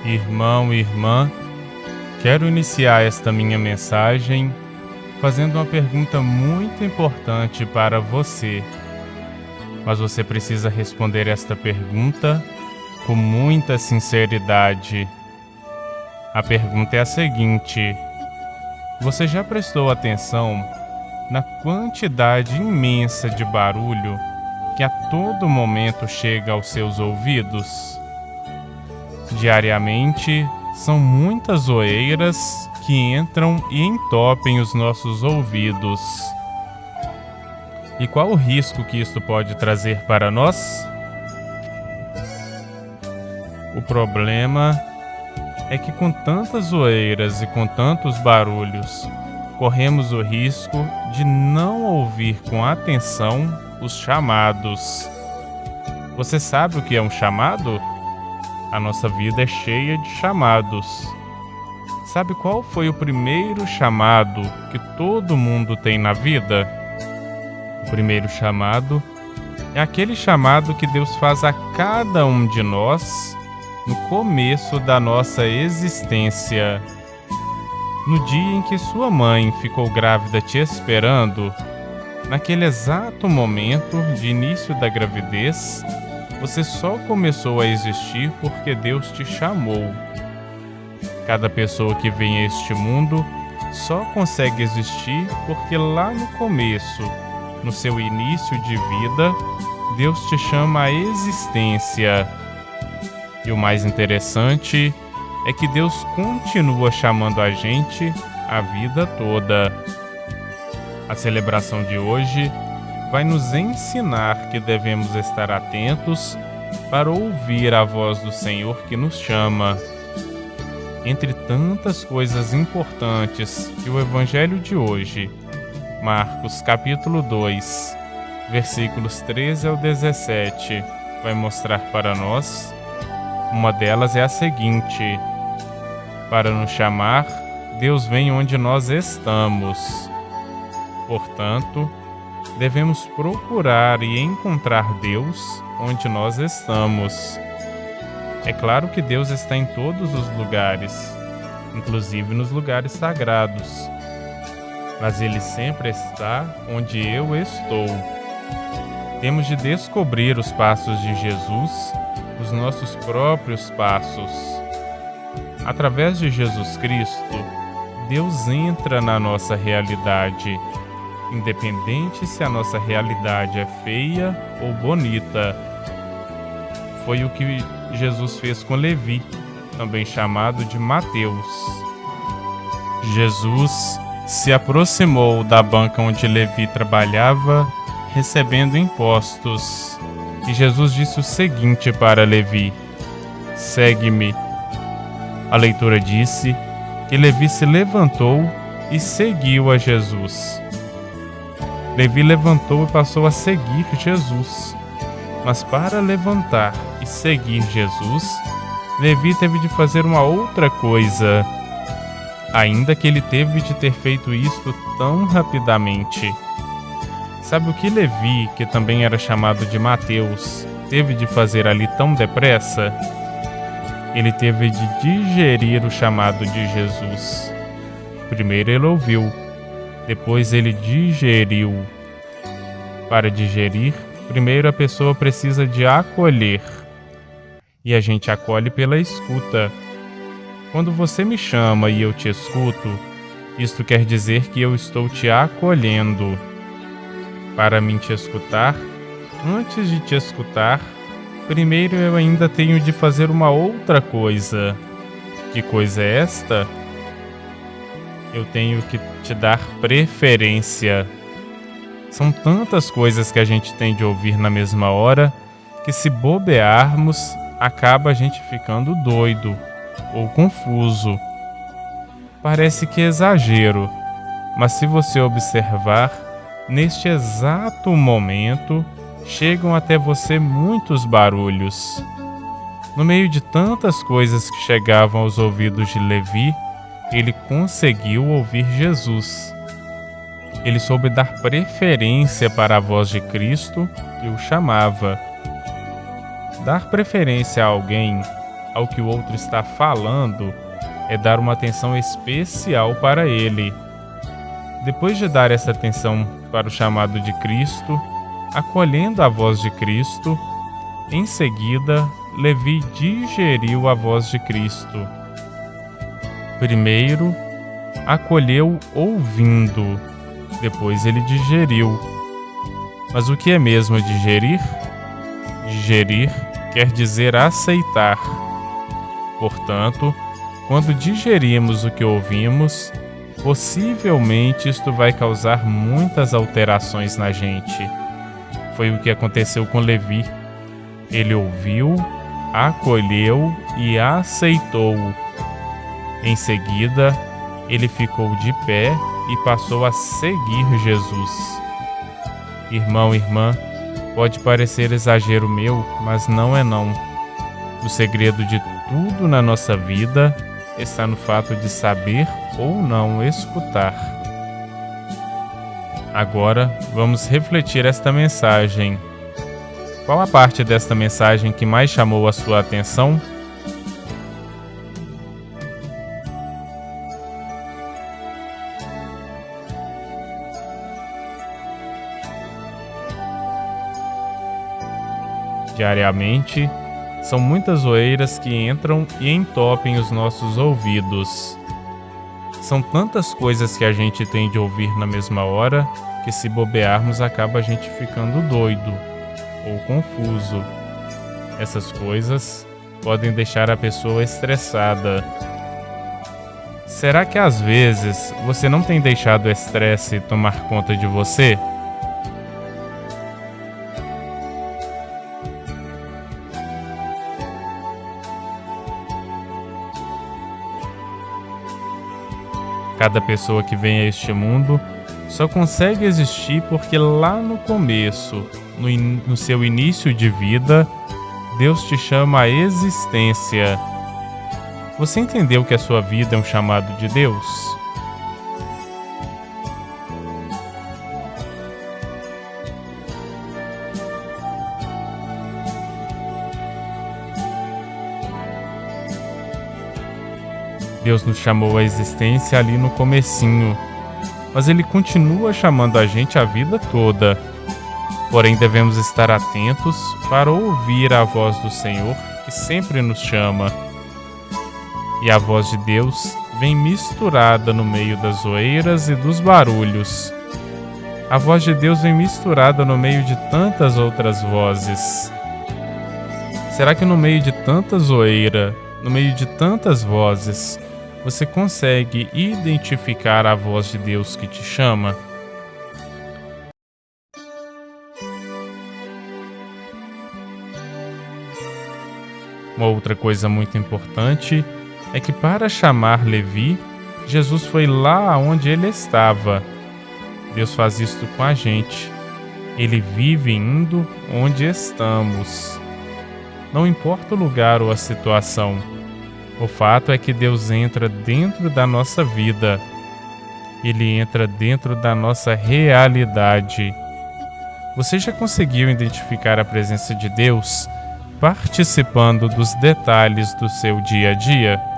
Irmão e irmã, quero iniciar esta minha mensagem fazendo uma pergunta muito importante para você. Mas você precisa responder esta pergunta com muita sinceridade. A pergunta é a seguinte: você já prestou atenção na quantidade imensa de barulho que a todo momento chega aos seus ouvidos? Diariamente, são muitas zoeiras que entram e entopem os nossos ouvidos. E qual o risco que isto pode trazer para nós? O problema é que com tantas zoeiras e com tantos barulhos, corremos o risco de não ouvir com atenção os chamados. Você sabe o que é um chamado? A nossa vida é cheia de chamados. Sabe qual foi o primeiro chamado que todo mundo tem na vida? O primeiro chamado é aquele chamado que Deus faz a cada um de nós no começo da nossa existência. No dia em que sua mãe ficou grávida te esperando, naquele exato momento de início da gravidez, você só começou a existir porque Deus te chamou. Cada pessoa que vem a este mundo só consegue existir porque lá no começo, no seu início de vida, Deus te chama à existência. E o mais interessante é que Deus continua chamando a gente a vida toda. A celebração de hoje vai nos ensinar que devemos estar atentos para ouvir a voz do Senhor que nos chama. Entre tantas coisas importantes que o Evangelho de hoje, Marcos capítulo 2, versículos 13 ao 17, vai mostrar para nós, uma delas é a seguinte: para nos chamar, Deus vem onde nós estamos. Portanto, devemos procurar e encontrar Deus onde nós estamos. É claro que Deus está em todos os lugares, inclusive nos lugares sagrados. Mas Ele sempre está onde eu estou. Temos de descobrir os passos de Jesus, os nossos próprios passos. Através de Jesus Cristo, Deus entra na nossa realidade, independente se a nossa realidade é feia ou bonita. Foi o que Jesus fez com Levi, também chamado de Mateus. Jesus se aproximou da banca onde Levi trabalhava, recebendo impostos. E Jesus disse o seguinte para Levi: segue-me. A leitura disse que Levi se levantou e seguiu a Jesus. Levi levantou e passou a seguir Jesus. Mas para levantar e seguir Jesus, Levi teve de fazer uma outra coisa, ainda que ele teve de ter feito isto tão rapidamente. Sabe o que Levi, que também era chamado de Mateus, teve de fazer ali tão depressa? Ele teve de digerir o chamado de Jesus. Primeiro ele ouviu, depois ele digeriu. Para digerir, primeiro a pessoa precisa de acolher. E a gente acolhe pela escuta. Quando você me chama e eu te escuto, isto quer dizer que eu estou te acolhendo. Para mim te escutar, antes de te escutar, primeiro eu ainda tenho de fazer uma outra coisa. Que coisa é esta? Eu tenho que te dar preferência. São tantas coisas que a gente tem de ouvir na mesma hora, que se bobearmos, acaba a gente ficando doido ou confuso. Parece que é exagero, mas se você observar, neste exato momento, chegam até você muitos barulhos. No meio de tantas coisas que chegavam aos ouvidos de Levi, ele conseguiu ouvir Jesus. Ele soube dar preferência para a voz de Cristo que o chamava. Dar preferência a alguém ao que o outro está falando é dar uma atenção especial para ele. Depois de dar essa atenção para o chamado de Cristo, acolhendo a voz de Cristo, em seguida, Levi digeriu a voz de Cristo. Primeiro, acolheu ouvindo, depois ele digeriu. Mas o que é mesmo digerir? Digerir quer dizer aceitar. Portanto, quando digerimos o que ouvimos, possivelmente isto vai causar muitas alterações na gente. Foi o que aconteceu com Levi. Ele ouviu, acolheu e aceitou. Em seguida, ele ficou de pé e passou a seguir Jesus. Irmão, irmã, pode parecer exagero meu, mas não é não. O segredo de tudo na nossa vida está no fato de saber ou não escutar. Agora, vamos refletir esta mensagem. Qual a parte desta mensagem que mais chamou a sua atenção? Diariamente, são muitas zoeiras que entram e entopem os nossos ouvidos. São tantas coisas que a gente tem de ouvir na mesma hora que, se bobearmos, acaba a gente ficando doido ou confuso. Essas coisas podem deixar a pessoa estressada. Será que às vezes você não tem deixado o estresse tomar conta de você? Cada pessoa que vem a este mundo só consegue existir porque lá no começo, no seu início de vida, Deus te chama à existência. Você entendeu que a sua vida é um chamado de Deus? Deus nos chamou à existência ali no comecinho, mas Ele continua chamando a gente a vida toda. Porém, devemos estar atentos para ouvir a voz do Senhor, que sempre nos chama. E a voz de Deus vem misturada no meio das zoeiras e dos barulhos. A voz de Deus vem misturada no meio de tantas outras vozes. Será que no meio de tanta zoeira, no meio de tantas vozes, você consegue identificar a voz de Deus que te chama? Uma outra coisa muito importante é que, para chamar Levi, Jesus foi lá onde ele estava. Deus faz isto com a gente. Ele vive indo onde estamos. Não importa o lugar ou a situação, o fato é que Deus entra dentro da nossa vida. Ele entra dentro da nossa realidade. Você já conseguiu identificar a presença de Deus participando dos detalhes do seu dia a dia?